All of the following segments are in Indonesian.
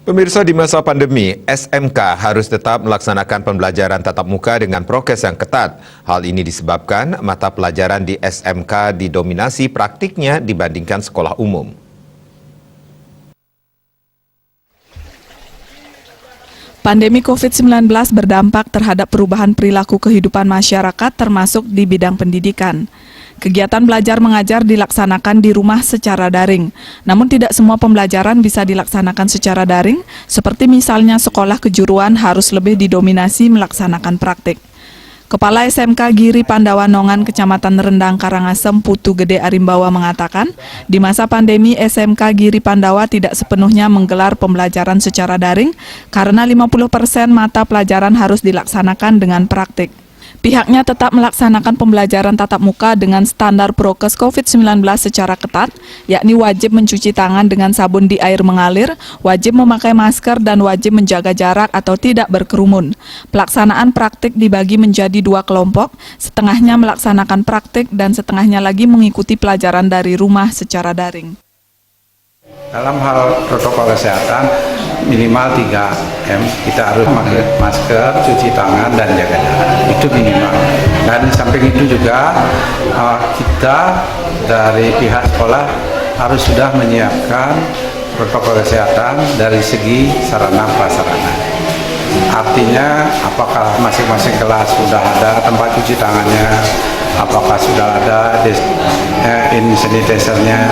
Pemirsa, di masa pandemi, SMK harus tetap melaksanakan pembelajaran tatap muka dengan prokes yang ketat. Hal ini disebabkan mata pelajaran di SMK didominasi praktiknya dibandingkan sekolah umum. Pandemi COVID-19 berdampak terhadap perubahan perilaku kehidupan masyarakat termasuk di bidang pendidikan. Kegiatan belajar mengajar dilaksanakan di rumah secara daring. Namun tidak semua pembelajaran bisa dilaksanakan secara daring, seperti misalnya sekolah kejuruan harus lebih didominasi melaksanakan praktik. Kepala SMK Giri Pandawa Nongan, Kecamatan Rendang, Karangasem, Putu Gede Arimbawa mengatakan, di masa pandemi SMK Giri Pandawa tidak sepenuhnya menggelar pembelajaran secara daring karena 50% mata pelajaran harus dilaksanakan dengan praktik. Pihaknya tetap melaksanakan pembelajaran tatap muka dengan standar prokes COVID-19 secara ketat, yakni wajib mencuci tangan dengan sabun di air mengalir, wajib memakai masker, dan wajib menjaga jarak atau tidak berkerumun. Pelaksanaan praktik dibagi menjadi 2 kelompok, setengahnya melaksanakan praktik dan setengahnya lagi mengikuti pelajaran dari rumah secara daring. Dalam hal protokol kesehatan, minimal 3M, kita harus pakai masker, cuci tangan, dan jaga jarak. Itu minimal. Dan di samping itu juga kita dari pihak sekolah harus sudah menyiapkan protokol kesehatan dari segi sarana prasarana. Artinya apakah masing-masing kelas sudah ada tempat cuci tangannya, apakah sudah ada hand sanitizer-nya.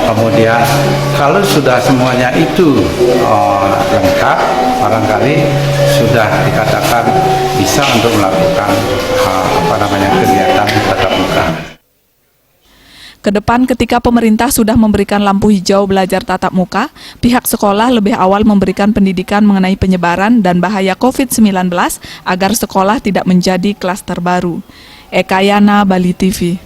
Kemudian kalau sudah semuanya itu lengkap, barangkali sudah dikatakan bisa untuk melakukan kegiatan tatap muka. Kedepan ketika pemerintah sudah memberikan lampu hijau belajar tatap muka, pihak sekolah lebih awal memberikan pendidikan mengenai penyebaran dan bahaya COVID-19 agar sekolah tidak menjadi klaster baru. Eka Yana, Bali TV.